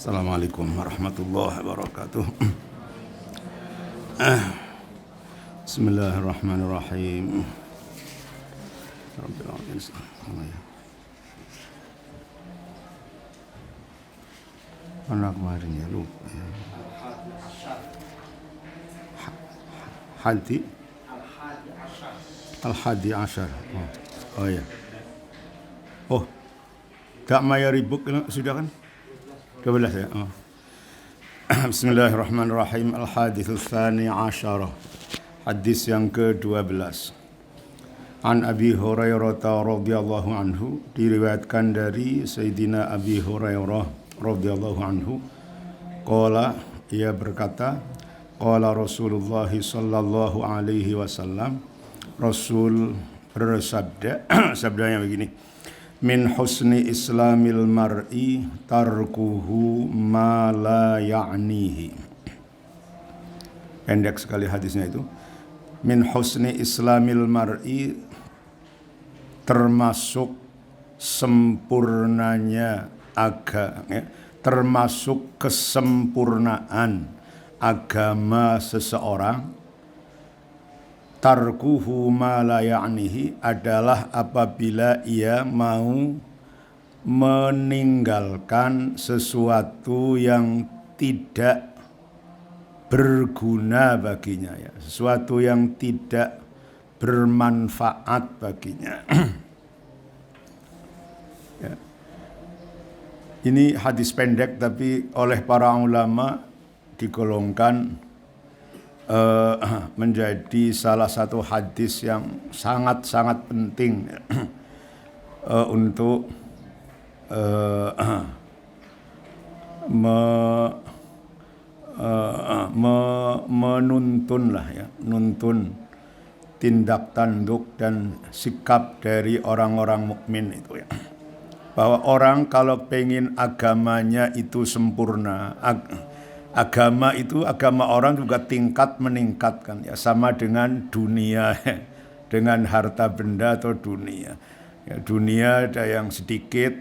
Assalamualaikum warahmatullahi wabarakatuh. Bismillahirrahmanirrahim. Rabbil alamin. Mana kemarin ya lupa. Al-Hadi Ashar. Oh ya. Oh. Tak mayaribuk sudah kan? 12 ya. Oh. Bismillahirrahmanirrahim. Al-Hadits Tsani Asyarah. Hadis yang ke-12. An Abi Hurairah radhiyallahu anhu, diriwayatkan dari Sayyidina Abi Hurairah radhiyallahu anhu, qala, ia berkata, qala Rasulullah sallallahu alaihi wasallam, Rasul bersabda, sabdanya begini, min husni islamil mar'i tarkuhu ma la ya'nihi. Pendek sekali hadisnya itu. Min husni islamil mar'i, termasuk sempurnanya termasuk kesempurnaan agama seseorang, tarkuhu ma la ya'nihi, adalah apabila ia mau meninggalkan sesuatu yang tidak berguna baginya, ya, sesuatu yang tidak bermanfaat baginya. Ya. Ini hadis pendek tapi oleh para ulama digolongkan menjadi salah satu hadis yang sangat-sangat penting untuk menuntun tindak tanduk dan sikap dari orang-orang mukmin itu, ya. Bahwa orang kalau pengen agamanya itu sempurna, agama orang juga tingkat meningkatkan, ya, sama dengan dunia, dengan harta benda atau dunia. Ya, dunia ada yang sedikit,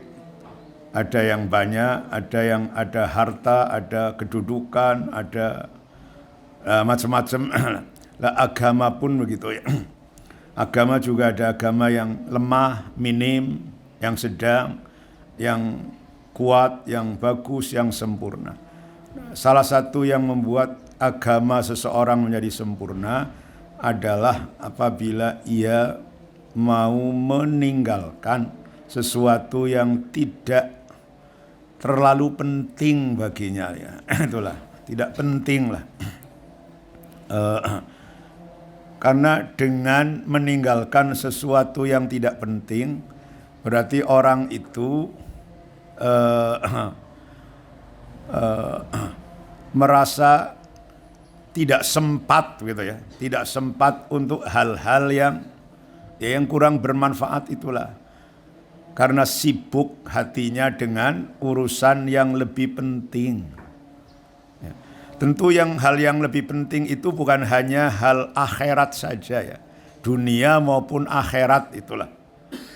ada yang banyak, ada yang ada harta, ada kedudukan, ada macam-macam. Lah agama pun begitu, ya. Agama juga ada agama yang lemah, minim, yang sedang, yang kuat, yang bagus, yang sempurna. Salah satu yang membuat agama seseorang menjadi sempurna adalah apabila ia mau meninggalkan sesuatu yang tidak terlalu penting baginya, ya. Itulah, tidak penting lah. Karena dengan meninggalkan sesuatu yang tidak penting, berarti orang itu merasa tidak sempat, gitu ya, tidak sempat untuk hal-hal yang kurang bermanfaat itulah. Karena sibuk hatinya dengan urusan yang lebih penting. Ya. Tentu hal yang lebih penting itu bukan hanya hal akhirat saja, ya, dunia maupun akhirat itulah.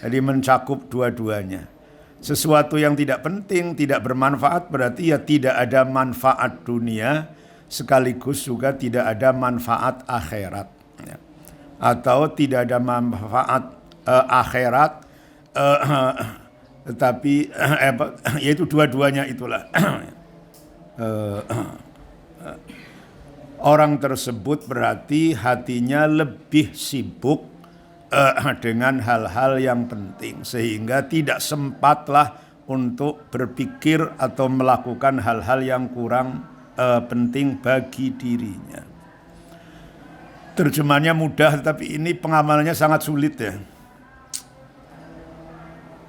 Jadi mencakup dua-duanya. Sesuatu yang tidak penting, tidak bermanfaat, berarti ya tidak ada manfaat dunia, sekaligus juga tidak ada manfaat akhirat, ya. Atau tidak ada manfaat akhirat, tetapi yaitu dua-duanya itulah. Orang tersebut berarti hatinya lebih sibuk dengan hal-hal yang penting, sehingga tidak sempatlah untuk berpikir atau melakukan hal-hal yang kurang penting bagi dirinya. Terjemahnya mudah, tapi ini pengamalannya sangat sulit, ya.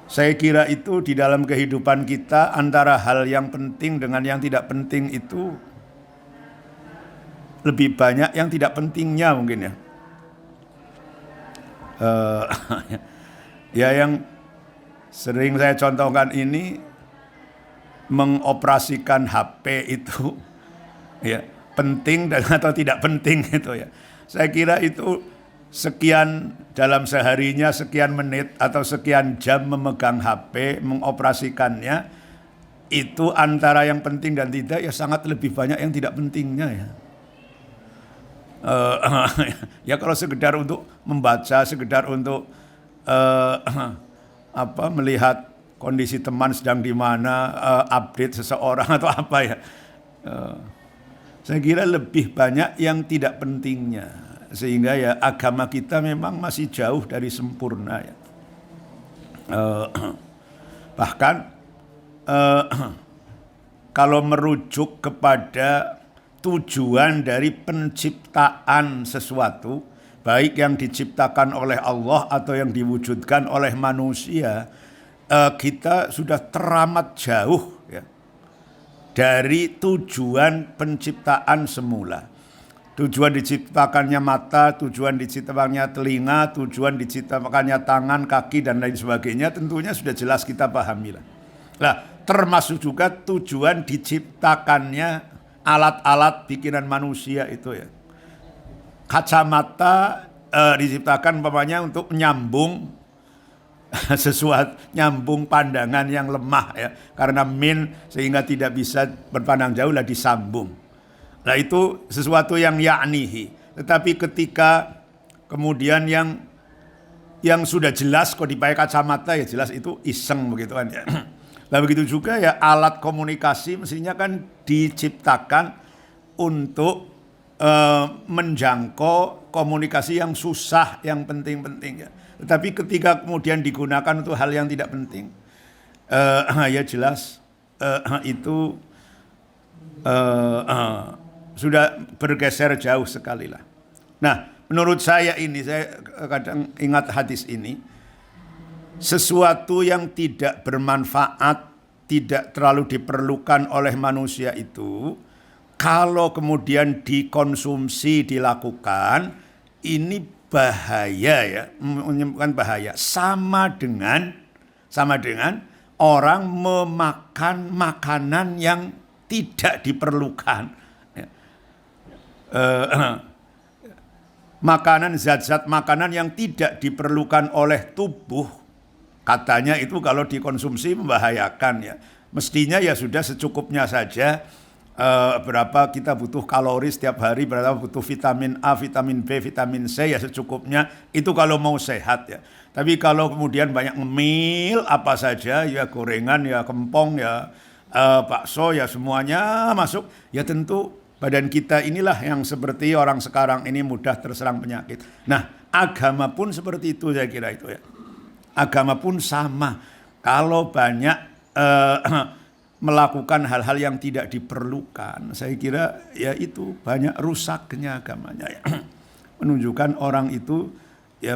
Saya kira itu di dalam kehidupan kita, antara hal yang penting dengan yang tidak penting itu lebih banyak yang tidak pentingnya mungkin, ya. Ya, yang sering saya contohkan ini, mengoperasikan HP itu, ya, penting dan atau tidak penting itu, ya. Saya kira itu sekian dalam seharinya, sekian menit atau sekian jam memegang HP, mengoperasikannya, itu antara yang penting dan tidak ya sangat lebih banyak yang tidak pentingnya ya. Ya kalau sekedar untuk membaca, sekedar untuk melihat kondisi teman sedang di mana, update seseorang atau apa ya. Saya kira lebih banyak yang tidak pentingnya, sehingga ya agama kita memang masih jauh dari sempurna ya. Bahkan kalau merujuk kepada tujuan dari penciptaan sesuatu, baik yang diciptakan oleh Allah atau yang diwujudkan oleh manusia, kita sudah teramat jauh ya, dari tujuan penciptaan semula. Tujuan diciptakannya mata, tujuan diciptakannya telinga, tujuan diciptakannya tangan, kaki, dan lain sebagainya, tentunya sudah jelas kita pahami lah. Nah, termasuk juga tujuan diciptakannya alat-alat bikinan manusia itu ya. Kacamata diciptakan umpamanya untuk nyambung sesuatu, nyambung pandangan yang lemah ya, karena sehingga tidak bisa berpandang jauh lah disambung. Nah itu sesuatu yang ya'nihi. Tetapi ketika kemudian yang sudah jelas kok dipakai kacamata ya jelas itu iseng begitu kan ya. Nah begitu juga ya alat komunikasi mestinya kan diciptakan untuk menjangkau komunikasi yang susah, yang penting-penting ya. Tetapi ketika kemudian digunakan untuk hal yang tidak penting, ya jelas itu sudah bergeser jauh sekali lah. Nah, menurut saya kadang ingat hadis ini, sesuatu yang tidak bermanfaat, tidak terlalu diperlukan oleh manusia itu, kalau kemudian dikonsumsi, dilakukan, ini bahaya ya, menyebabkan bahaya. Sama dengan orang memakan makanan yang tidak diperlukan. Makanan, zat-zat makanan yang tidak diperlukan oleh tubuh, katanya itu kalau dikonsumsi membahayakan ya. Mestinya ya sudah secukupnya saja. Berapa kita butuh kalori setiap hari, berapa butuh vitamin A, vitamin B, vitamin C ya secukupnya. Itu kalau mau sehat ya. Tapi kalau kemudian banyak ngemil apa saja ya, gorengan ya, kempong ya, bakso ya, semuanya masuk, ya tentu badan kita inilah yang seperti orang sekarang ini mudah terserang penyakit. Nah, agama pun seperti itu saya kira itu ya. Agama pun sama. Kalau banyak melakukan hal-hal yang tidak diperlukan, saya kira ya itu banyak rusaknya agamanya ya. Menunjukkan orang itu ya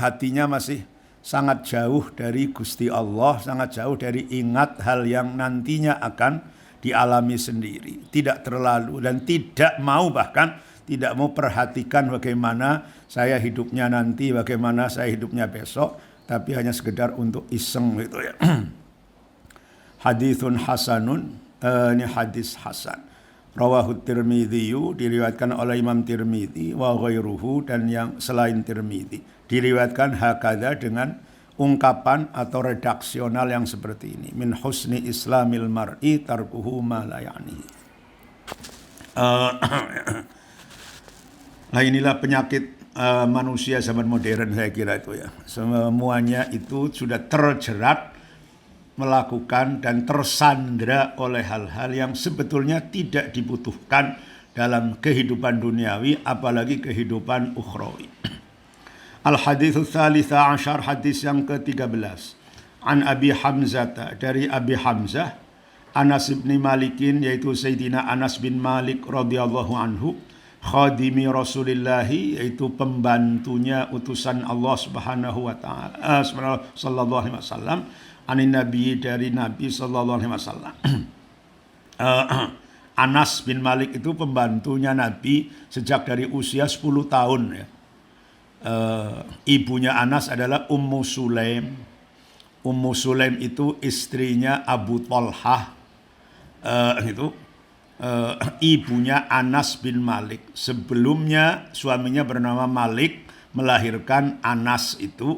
hatinya masih sangat jauh dari Gusti Allah, sangat jauh dari ingat hal yang nantinya akan dialami sendiri, tidak terlalu, dan tidak mau, bahkan tidak mau perhatikan bagaimana saya hidupnya nanti, bagaimana saya hidupnya besok, tapi hanya sekedar untuk iseng gitu ya. Haditsun hasanun, ini hadis hasan. Rawahu Tirmidzi, diriwayatkan oleh Imam Tirmidzi, wa ghairuhu, dan yang selain Tirmidzi. Diriwayatkan hakadha dengan ungkapan atau redaksional yang seperti ini. Min husni islamil mar'i tarkuhu ma la ya'ni. Nah inilah penyakit manusia zaman modern saya kira itu ya. Semuanya itu sudah terjerat melakukan dan tersandra oleh hal-hal yang sebetulnya tidak dibutuhkan dalam kehidupan duniawi, apalagi kehidupan ukhrawi. Al-haditsus tsalitsah asyar, hadis yang ke-13. An Abi Hamzah, dari Abi Hamzah, Anas bin Malikin, yaitu Sayyidina Anas bin Malik radhiyallahu anhu, khadimi Rasulillah, yaitu pembantunya utusan Allah Subhanahu wa taala, sallallahu alaihi wasallam, anin Nabi, dari Nabi sallallahu alaihi wasallam. Anas bin Malik itu pembantunya Nabi sejak dari usia 10 tahun ya. Ibunya Anas adalah Ummu Sulaim. Ummu Sulaim itu istrinya Abu Thalhah. Ibunya Anas bin Malik. Sebelumnya suaminya bernama Malik, melahirkan Anas itu.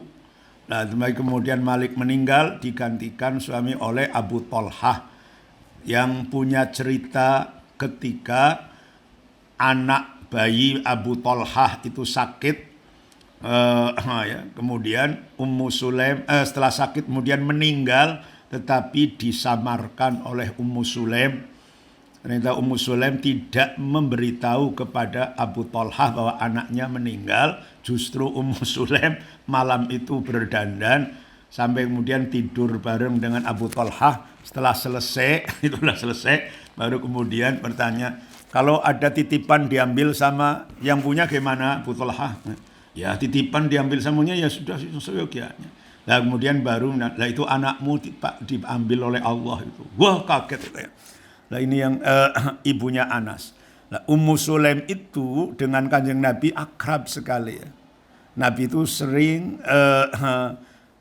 Nah, kemudian Malik meninggal, digantikan suami oleh Abu Thalhah. yang punya cerita ketika anak bayi Abu Thalhah itu sakit, ya, kemudian Ummu Sulaim setelah sakit kemudian meninggal, tetapi disamarkan oleh Ummu Sulaim. Ternyata Ummu Sulaim tidak memberitahu kepada Abu Thalhah bahwa anaknya meninggal. Justru Ummu Sulaim malam itu berdandan sampai kemudian tidur bareng dengan Abu Thalhah. Setelah selesai, itulah selesai, baru kemudian bertanya, kalau ada titipan diambil sama yang punya gimana Abu Thalhah? Ya titipan diambil samanya ya sudah seyogianya. Nah kemudian baru, nah itu anakmu diambil oleh Allah itu. Wah kaget itu ya. Nah ini yang ibunya Anas. Nah, Ummu Sulaim itu dengan Kanjeng Nabi akrab sekali ya. Nabi itu sering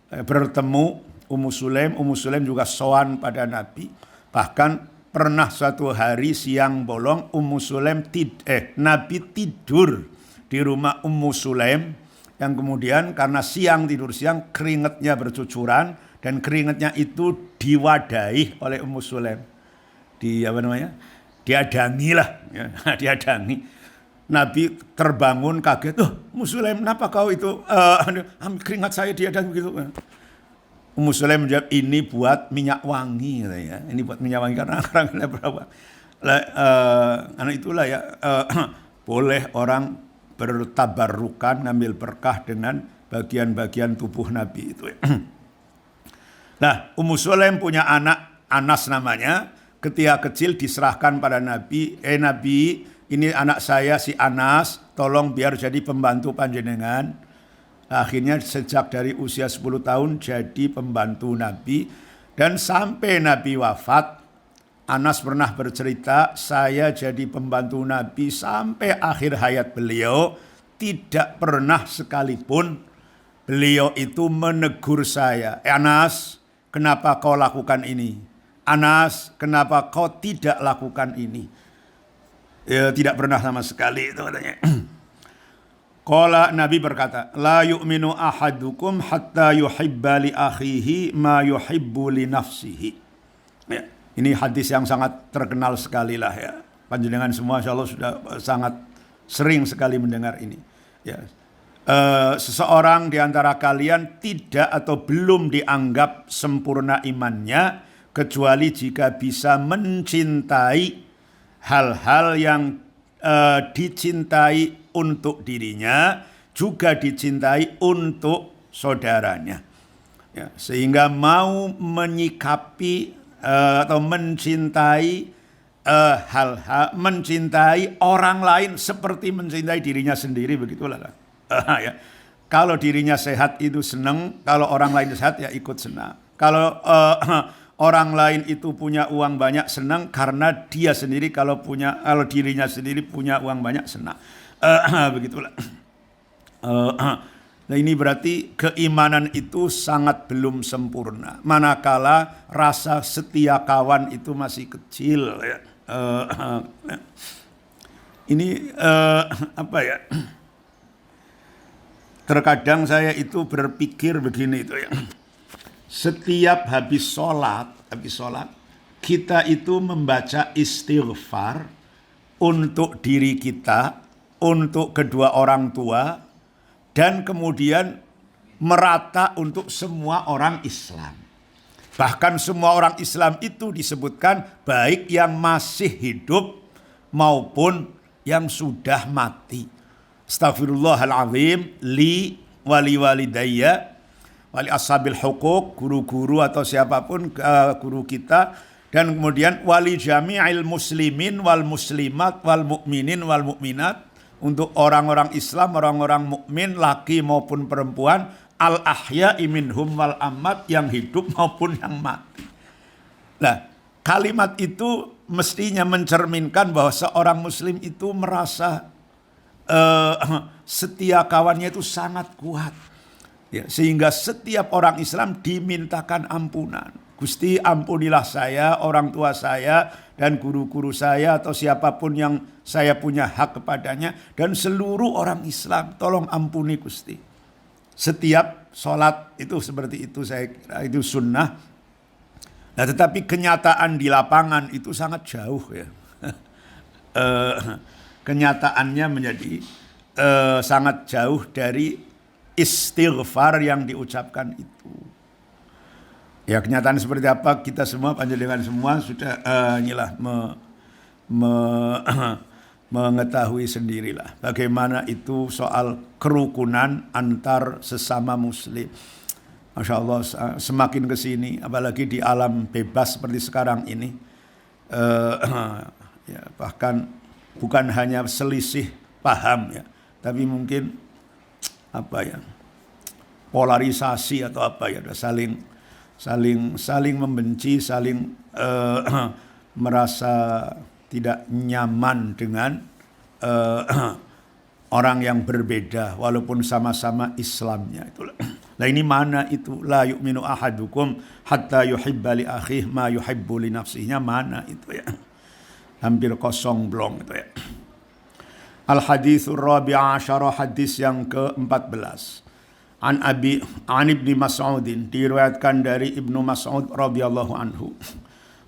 bertemu Ummu Sulaim juga sowan pada Nabi. Bahkan pernah suatu hari siang bolong Nabi tidur di rumah Ummu Sulaim, yang kemudian karena tidur siang keringatnya bercucuran dan keringatnya itu diwadahi oleh Ummu Sulaim. Diadangi lah, ya, diadangi. Nabi terbangun kaget, Ummu Sulaim, kenapa kau itu keringat saya diadangi begitu? Ummu Sulaim menjawab, ini buat minyak wangi, ya. Ini buat minyak wangi karena orang berapa? Karena itulah ya boleh orang bertabarukan, ngambil berkah dengan bagian-bagian tubuh Nabi itu. Ya. Nah, Ummu Sulaim punya anak Anas namanya. Ketika kecil diserahkan pada Nabi, Nabi, ini anak saya si Anas, tolong biar jadi pembantu panjenengan. Akhirnya sejak dari usia 10 tahun jadi pembantu Nabi. Dan sampai Nabi wafat, Anas pernah bercerita, saya jadi pembantu Nabi sampai akhir hayat beliau. Tidak pernah sekalipun beliau itu menegur saya, Anas, kenapa kau lakukan ini? Anas, kenapa kau tidak lakukan ini? Ya, tidak pernah sama sekali itu katanya. Qala, Nabi berkata, la yu'minu ahadukum hatta yuhibba li akhihi ma yuhibbu li nafsihi. Ya, ini hadis yang sangat terkenal sekali lah ya. Panjenengan semua insyaallah sudah sangat sering sekali mendengar ini. Ya. Seseorang di antara kalian tidak atau belum dianggap sempurna imannya kecuali jika bisa mencintai hal-hal yang dicintai untuk dirinya, juga dicintai untuk saudaranya. Ya, sehingga mau menyikapi atau mencintai mencintai orang lain seperti mencintai dirinya sendiri, begitulah. Ya. Kalau dirinya sehat itu senang, kalau orang lain sehat ya ikut senang. Kalau orang lain itu punya uang banyak senang karena dia sendiri kalau dirinya sendiri punya uang banyak senang. Begitulah. Nah ini berarti keimanan itu sangat belum sempurna. Manakala rasa setia kawan itu masih kecil. Ya. Ini apa ya? Terkadang saya itu berpikir begini itu ya. Setiap habis sholat, kita itu membaca istighfar untuk diri kita, untuk kedua orang tua, dan kemudian merata untuk semua orang Islam. Bahkan semua orang Islam itu disebutkan baik yang masih hidup maupun yang sudah mati. Astaghfirullahaladzim li wali walidayya wali ashabil hukuk, guru-guru atau siapapun guru kita, dan kemudian wali jami'il muslimin wal muslimat wal mu'minin wal mu'minat, untuk orang-orang Islam, orang-orang mukmin laki maupun perempuan, al ahya'i minhum wal ammat, yang hidup maupun yang mati. Nah, kalimat itu mestinya mencerminkan bahwa seorang muslim itu merasa setia kawannya itu sangat kuat. Ya, sehingga setiap orang Islam dimintakan ampunan. Gusti, ampunilah saya, orang tua saya, dan guru-guru saya, atau siapapun yang saya punya hak kepadanya, dan seluruh orang Islam, tolong ampuni Gusti. Setiap sholat itu seperti itu, saya kira itu sunnah. Nah, tetapi kenyataan di lapangan itu sangat jauh ya. Kenyataannya menjadi sangat jauh dari istighfar yang diucapkan itu. Ya, kenyataan seperti apa kita semua panjenengan semua sudah mengetahui sendirilah bagaimana itu soal kerukunan antar sesama muslim. Masya Allah, semakin ke sini apalagi di alam bebas seperti sekarang ini, ya, bahkan bukan hanya selisih paham ya, tapi mungkin apa ya, polarisasi atau apa ya, saling membenci, saling merasa tidak nyaman dengan orang yang berbeda walaupun sama-sama Islamnya itulah. Nah, ini mana itu la yu'minu ahadukum hatta yuhibba li akhihi ma yuhibbu li nafsihi, mana itu ya. Hampir kosong blong itu ya. Al haditsur rabi'a asyara, hadis yang ke-14. An Ibnu Mas'udin, diriwayatkan dari Ibnu Mas'ud radhiyallahu anhu.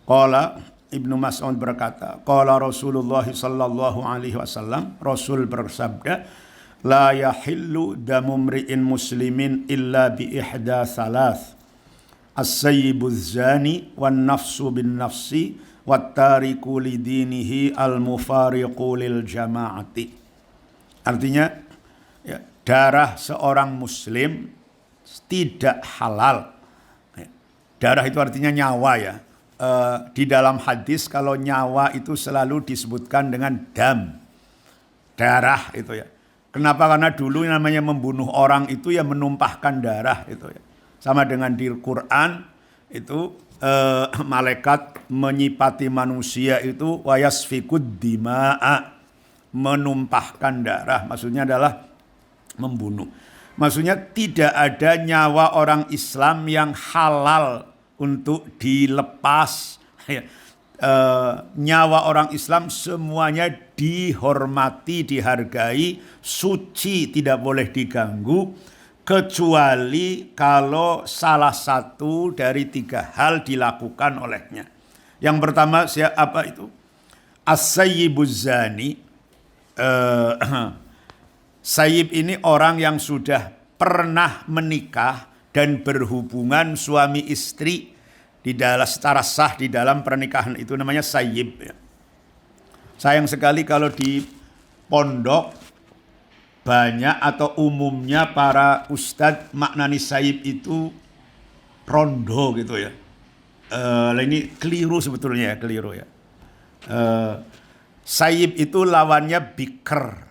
Qala, Ibnu Mas'ud berkata, qala Rasulullah sallallahu alaihi wasallam, Rasul bersabda, la yahillu damu mri'in muslimin illa bi ihda thalath, as-sayyibuz zani wan nafsu bin nafsi wat tariku li dinihi al mufariqu lil jama'ati. Artinya ya, darah seorang muslim tidak halal. Darah itu artinya nyawa ya. Di dalam hadis kalau nyawa itu selalu disebutkan dengan dam, darah itu ya. Kenapa? Karena dulu namanya membunuh orang itu ya menumpahkan darah itu ya. Sama dengan di Quran itu malaikat menyipati manusia itu wayasfikud dima'a, menumpahkan darah, maksudnya adalah membunuh. Maksudnya tidak ada nyawa orang Islam yang halal untuk dilepas. Nyawa orang Islam semuanya dihormati, dihargai, suci, tidak boleh diganggu, kecuali kalau salah satu dari 3 hal dilakukan olehnya. Yang pertama apa itu? As-sayyibuz zani. Sayyib ini orang yang sudah pernah menikah dan berhubungan suami istri di dalam secara sah di dalam pernikahan, itu namanya sayyib ya. Sayang sekali kalau di pondok banyak atau umumnya para ustadz maknani sayyib itu rondo gitu ya. Ini keliru sebetulnya ya, keliru ya. Sayyib itu lawannya bikr.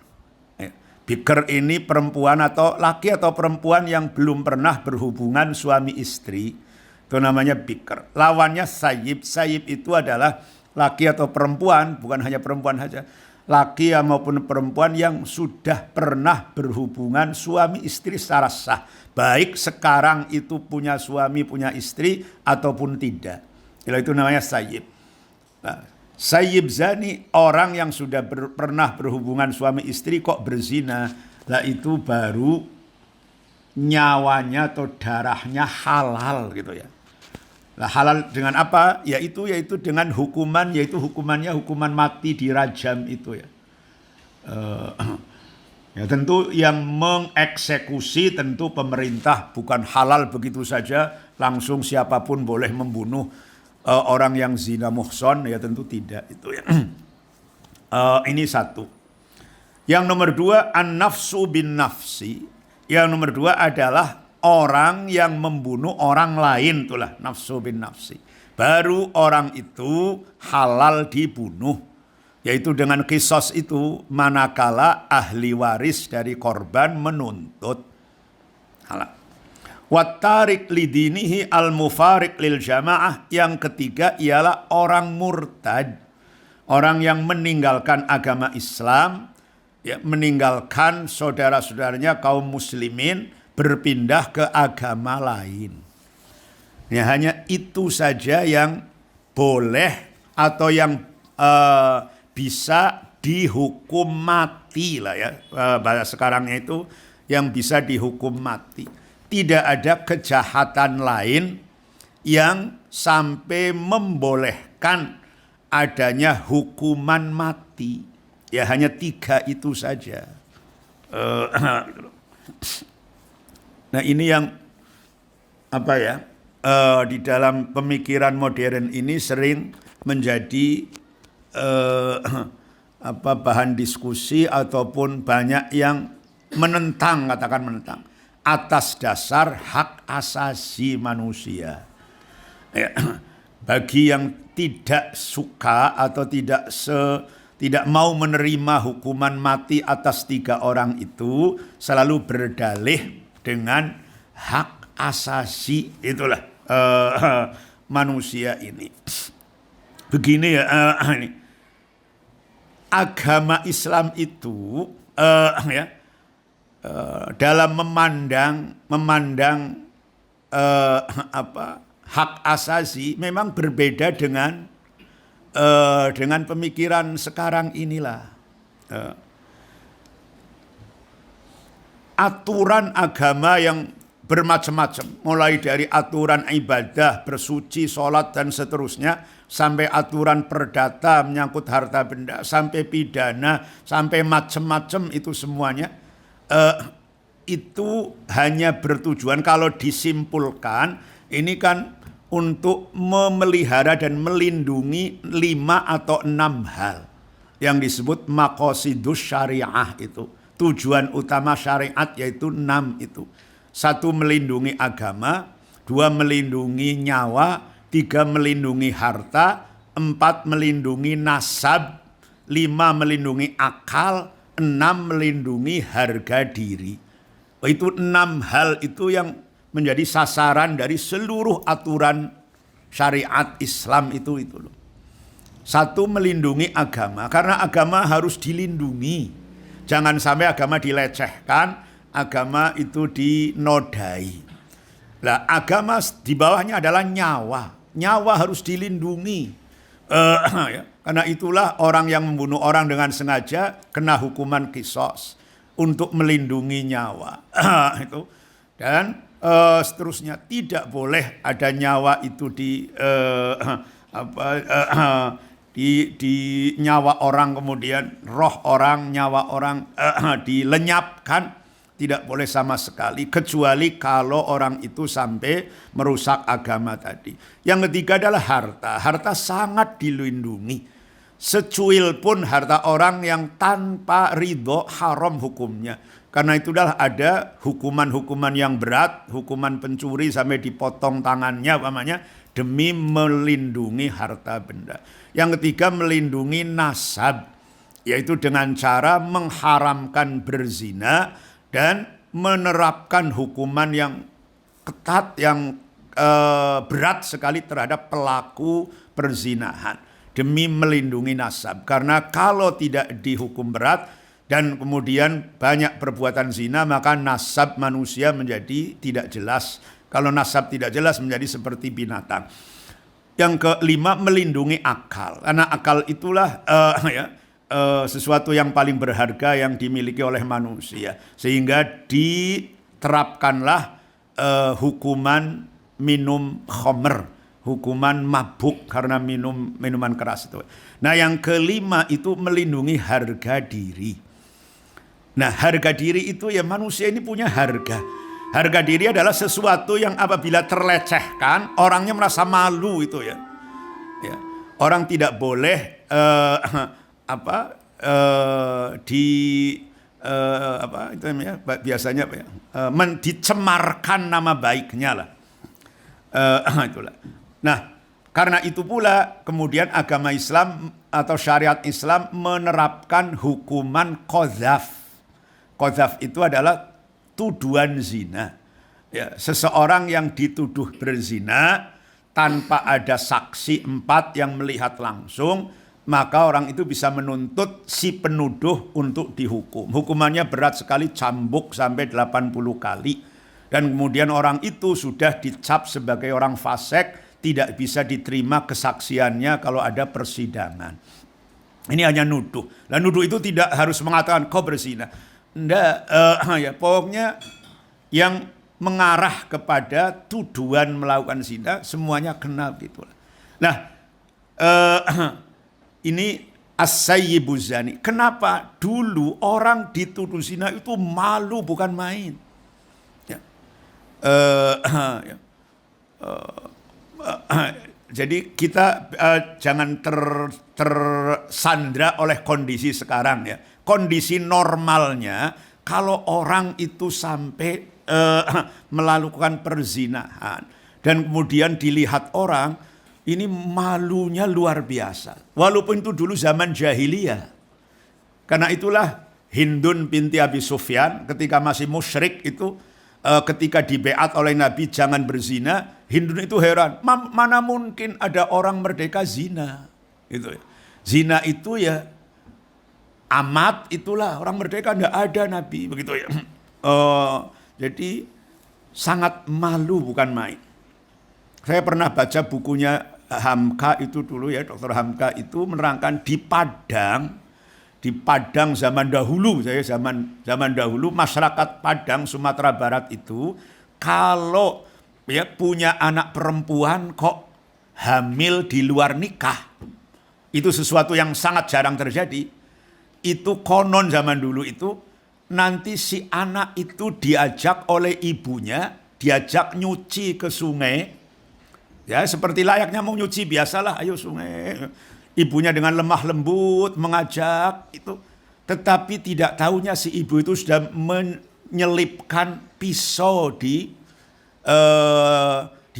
Bikr ini perempuan atau laki atau perempuan yang belum pernah berhubungan suami istri. Itu namanya bikr. Lawannya sayyib. Sayyib itu adalah laki atau perempuan, bukan hanya perempuan saja. Laki maupun perempuan yang sudah pernah berhubungan suami istri secara sah. Baik sekarang itu punya suami, punya istri, ataupun tidak. Itu namanya sayyib. Nah, sayyib zani, orang yang sudah pernah berhubungan suami istri kok berzina. Lah itu baru nyawanya atau darahnya halal gitu ya. Nah, halal dengan apa? Yaitu dengan hukuman, yaitu hukumannya hukuman mati, dirajam itu ya. Ya tentu yang mengeksekusi tentu pemerintah, bukan halal begitu saja langsung siapapun boleh membunuh orang yang zina muhson, ya tentu tidak itu ya. Ini satu. Yang nomor 2, an-nafsu bin nafsi. Yang nomor 2 adalah orang yang membunuh orang lain, itulah nafsu bin nafsi. Baru orang itu halal dibunuh, yaitu dengan kisos itu manakala ahli waris dari korban menuntut. Halal. Wattarik lidinihi al-mufariq lil jamaah. Yang ketiga ialah orang murtad, orang yang meninggalkan agama Islam, ya, meninggalkan saudara-saudaranya kaum muslimin, berpindah ke agama lain. Ya, hanya itu saja yang boleh atau yang bisa dihukum mati lah ya. Bahasa sekarangnya itu yang bisa dihukum mati. Tidak ada kejahatan lain yang sampai membolehkan adanya hukuman mati. Ya hanya 3 itu saja. Nah ini yang di dalam pemikiran modern ini sering menjadi bahan diskusi ataupun banyak yang menentang, katakan menentang, atas dasar hak asasi manusia. Ya, bagi yang tidak suka atau tidak mau menerima hukuman mati atas 3 orang itu, selalu berdalih dengan hak asasi itulah manusia ini. Begini ya, ini agama Islam itu dalam memandang hak asasi memang berbeda dengan pemikiran sekarang inilah. Aturan agama yang bermacam-macam, mulai dari aturan ibadah, bersuci, sholat, dan seterusnya, sampai aturan perdata menyangkut harta benda, sampai pidana, sampai macam-macam itu semuanya, itu hanya bertujuan kalau disimpulkan, ini kan untuk memelihara dan melindungi 5 atau 6 hal yang disebut maqasidus syariah itu. Tujuan utama syariat yaitu 6 itu. 1 melindungi agama, 2 melindungi nyawa, 3 melindungi harta, 4 melindungi nasab, 5 melindungi akal, 6 melindungi harga diri. Itu 6 hal itu yang menjadi sasaran dari seluruh aturan syariat Islam itu loh. 1 melindungi agama, karena agama harus dilindungi. Jangan sampai agama dilecehkan, agama itu dinodai. Nah, agama di bawahnya adalah nyawa. Nyawa harus dilindungi. Karena itulah orang yang membunuh orang dengan sengaja kena hukuman qisas untuk melindungi nyawa. Itu. Dan seterusnya, tidak boleh ada nyawa itu di nyawa orang, kemudian roh orang, nyawa orang dilenyapkan, tidak boleh sama sekali, kecuali kalau orang itu sampai merusak agama tadi. Yang ketiga adalah harta. Harta sangat dilindungi. Secuil pun harta orang yang tanpa ridho haram hukumnya. Karena itu adalah ada hukuman-hukuman yang berat, hukuman pencuri sampai dipotong tangannya umpamanya, demi melindungi harta benda. Yang ketiga melindungi nasab, yaitu dengan cara mengharamkan berzina dan menerapkan hukuman yang ketat, yang berat sekali terhadap pelaku perzinahan demi melindungi nasab. Karena kalau tidak dihukum berat dan kemudian banyak perbuatan zina, maka nasab manusia menjadi tidak jelas. Kalau nasab tidak jelas menjadi seperti binatang. Yang kelima melindungi akal. Karena akal itulah sesuatu yang paling berharga yang dimiliki oleh manusia. Sehingga diterapkanlah hukuman minum khamr, hukuman mabuk karena minum minuman keras itu. Nah, yang kelima itu melindungi harga diri. Nah, harga diri itu ya, manusia ini punya harga. Harga diri adalah sesuatu yang apabila terlecehkan, orangnya merasa malu itu ya. Orang tidak boleh biasanya dicemarkan nama baiknya lah. Itulah. Nah, karena itu pula kemudian agama Islam atau syariat Islam menerapkan hukuman qadzaf. Qadzaf itu adalah tuduhan zina. Ya, seseorang yang dituduh berzina tanpa ada saksi 4 yang melihat langsung, maka orang itu bisa menuntut si penuduh untuk dihukum. Hukumannya berat sekali, cambuk sampai 80 kali. Dan kemudian orang itu sudah dicap sebagai orang fasik, tidak bisa diterima kesaksiannya kalau ada persidangan. Ini hanya nuduh. Dan nuduh itu tidak harus mengatakan kau berzina. Pokoknya yang mengarah kepada tuduhan melakukan zina, semuanya kena gitu. Nah, ini as-sayyibu zani. Kenapa dulu orang dituduh zina itu malu bukan main? Ya. Ya. Jadi kita jangan tersandra oleh kondisi sekarang ya. Kondisi normalnya kalau orang itu sampai melakukan perzinahan dan kemudian dilihat orang, ini malunya luar biasa. Walaupun itu dulu zaman jahiliyah. Karena itulah Hindun binti Abi Sufyan ketika masih musyrik itu, ketika dibeat oleh Nabi jangan berzina, Hindun itu heran, mana mungkin ada orang merdeka zina. Gitu. Zina itu ya amat, itulah orang merdeka, tidak ada Nabi, begitu ya. Jadi sangat malu bukan main. Saya pernah baca bukunya Hamka itu dulu ya, Dr. Hamka itu menerangkan di Padang zaman dahulu, zaman dahulu masyarakat Padang Sumatera Barat itu kalau ya punya anak perempuan kok hamil di luar nikah, itu sesuatu yang sangat jarang terjadi. Itu konon zaman dulu itu nanti si anak itu diajak oleh ibunya, diajak nyuci ke sungai, ya seperti layaknya mau nyuci biasalah, ayo sungai. Ibunya dengan lemah lembut mengajak itu, tetapi tidak tahunya si ibu itu sudah menyelipkan pisau di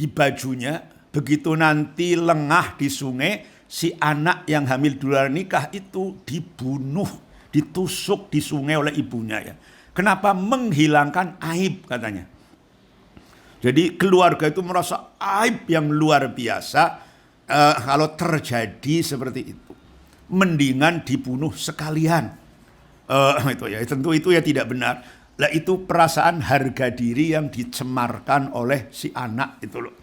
bajunya. Begitu nanti lengah di sungai, si anak yang hamil di luar nikah itu dibunuh, ditusuk di sungai oleh ibunya ya. Kenapa? Menghilangkan aib katanya. Jadi keluarga itu merasa aib yang luar biasa. Kalau terjadi seperti itu, mendingan dibunuh sekalian. Itu ya, tentu itu ya tidak benar. Lah itu perasaan harga diri yang dicemarkan oleh si anak itu loh.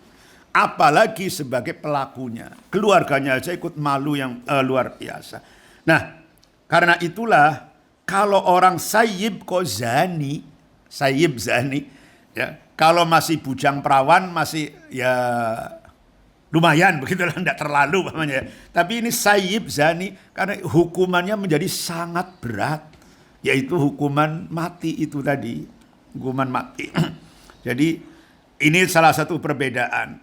Apalagi sebagai pelakunya, keluarganya aja ikut malu yang luar biasa. Nah, karena itulah kalau orang sayyib kok zani, ya, kalau masih bujang perawan masih ya lumayan begitulah, tidak terlalu namanya. Tapi ini sayyib zani karena hukumannya menjadi sangat berat, yaitu hukuman mati itu tadi, hukuman mati. Jadi ini salah satu perbedaan.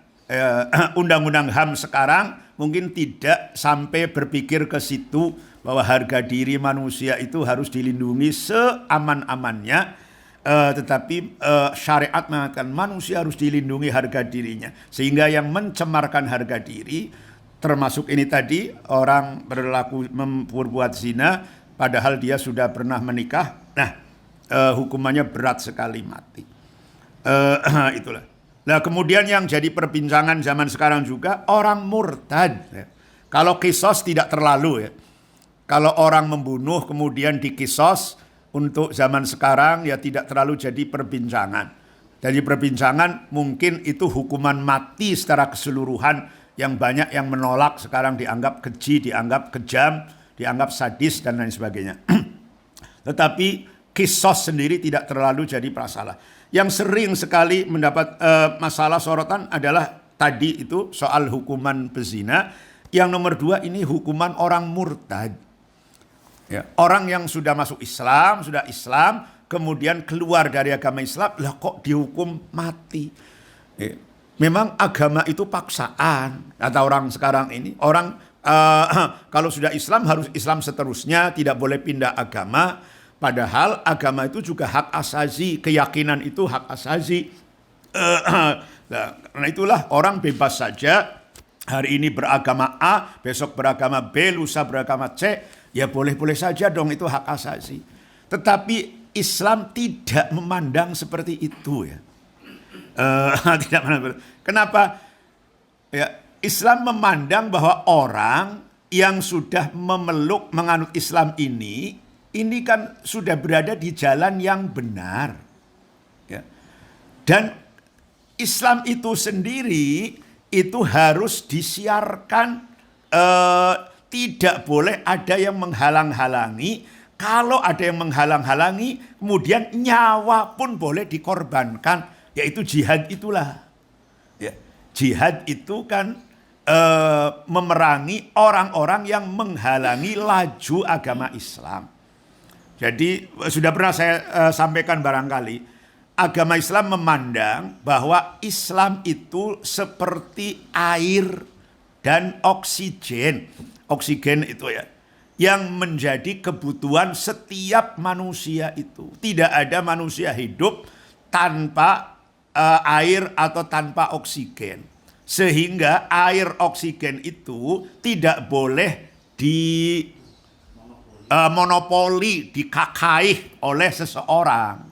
Undang-undang HAM sekarang mungkin tidak sampai berpikir ke situ bahwa harga diri manusia itu harus dilindungi seaman-amannya. Tetapi syariat mengatakan manusia harus dilindungi harga dirinya, sehingga yang mencemarkan harga diri termasuk ini tadi orang berbuat zina padahal dia sudah pernah menikah, nah hukumannya berat sekali, mati. Itulah. Nah kemudian yang jadi perbincangan zaman sekarang juga orang murtad ya. Kalau kisos tidak terlalu ya, kalau orang membunuh kemudian dikisos, untuk zaman sekarang ya tidak terlalu jadi perbincangan. Jadi perbincangan mungkin itu hukuman mati secara keseluruhan yang banyak yang menolak, sekarang dianggap keji, dianggap kejam, dianggap sadis dan lain sebagainya. Tetapi kisos sendiri tidak terlalu jadi masalah. Yang sering sekali mendapat masalah sorotan adalah tadi itu soal hukuman pezina. Yang nomor 2 ini hukuman orang murtad. Ya, orang yang sudah masuk Islam, kemudian keluar dari agama Islam, lah kok dihukum mati. Ya, memang agama itu paksaan, kata orang sekarang ini. Orang kalau sudah Islam harus Islam seterusnya, tidak boleh pindah agama. Padahal agama itu juga hak asasi, keyakinan itu hak asasi. Nah, karena itulah orang bebas saja. Hari ini beragama A, besok beragama B, lusa beragama C. Ya boleh-boleh saja dong, itu hak asasi. Tetapi Islam tidak memandang seperti itu ya. Tidak memandang. Kenapa? Ya, Islam memandang bahwa orang yang sudah menganut Islam ini kan sudah berada di jalan yang benar. Ya. Dan Islam itu sendiri itu harus disiarkan, tidak boleh ada yang menghalang-halangi. Kalau ada yang menghalang-halangi, kemudian nyawa pun boleh dikorbankan yaitu jihad itulah. Ya, jihad itu kan memerangi orang-orang yang menghalangi laju agama Islam. Jadi sudah pernah saya sampaikan barangkali, agama Islam memandang bahwa Islam itu seperti air dan oksigen. Oksigen itu ya, yang menjadi kebutuhan setiap manusia itu. Tidak ada manusia hidup tanpa air atau tanpa oksigen. Sehingga air oksigen itu tidak boleh monopoli, dikakaih oleh seseorang.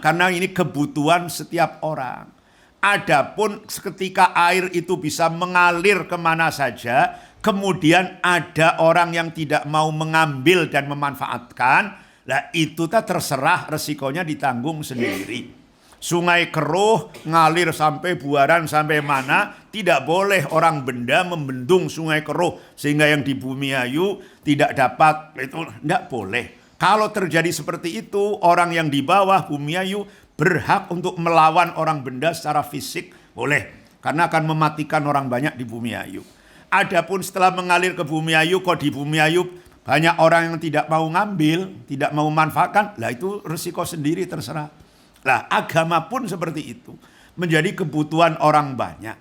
Karena ini kebutuhan setiap orang. Adapun ketika air itu bisa mengalir kemana saja, kemudian ada orang yang tidak mau mengambil dan memanfaatkan, lah itu terserah, resikonya ditanggung sendiri. Sungai keruh ngalir sampai Buaran sampai mana, tidak boleh orang benda membendung sungai keruh sehingga yang di Bumiayu tidak dapat, itu tidak boleh. Kalau terjadi seperti itu, orang yang di bawah Bumiayu berhak untuk melawan orang benda secara fisik, boleh, karena akan mematikan orang banyak di Bumiayu. Adapun setelah mengalir ke Bumiayu, kok di Bumiayu banyak orang yang tidak mau ngambil, tidak mau manfaatkan, lah itu resiko sendiri, terserah. Lah agama pun seperti itu, menjadi kebutuhan orang banyak.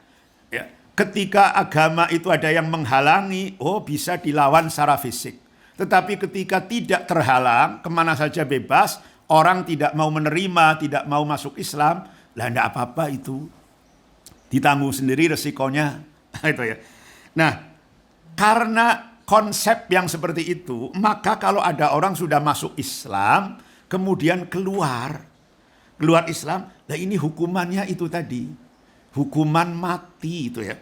Ya, ketika agama itu ada yang menghalangi, bisa dilawan secara fisik. Tetapi ketika tidak terhalang, kemana saja bebas, orang tidak mau menerima, tidak mau masuk Islam, lah enggak apa-apa itu. Ditanggung sendiri resikonya. Itu ya. Nah, karena konsep yang seperti itu, maka kalau ada orang sudah masuk Islam, kemudian keluar Islam, nah ini hukumannya itu tadi, hukuman mati itu ya,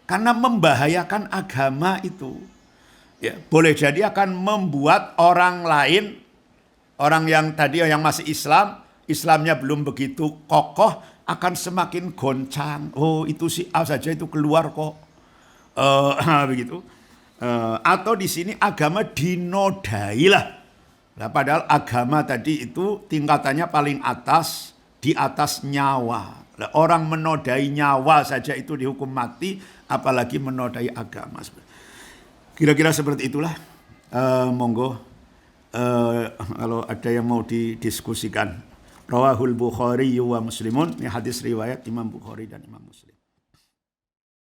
karena membahayakan agama itu, ya boleh jadi akan membuat orang lain, orang yang tadi yang masih Islamnya belum begitu kokoh, akan semakin goncang. Oh itu si A saja itu keluar kok, begitu. Atau di sini agama dinodai lah. Nah, padahal agama tadi itu tingkatannya paling atas, di atas nyawa. Nah, orang menodai nyawa saja itu dihukum mati, apalagi menodai agama. Kira-kira seperti itulah. Monggo kalau ada yang mau didiskusikan. Rawahul Bukhari wa Muslimun, ini hadis riwayat Imam Bukhari dan Imam Muslim.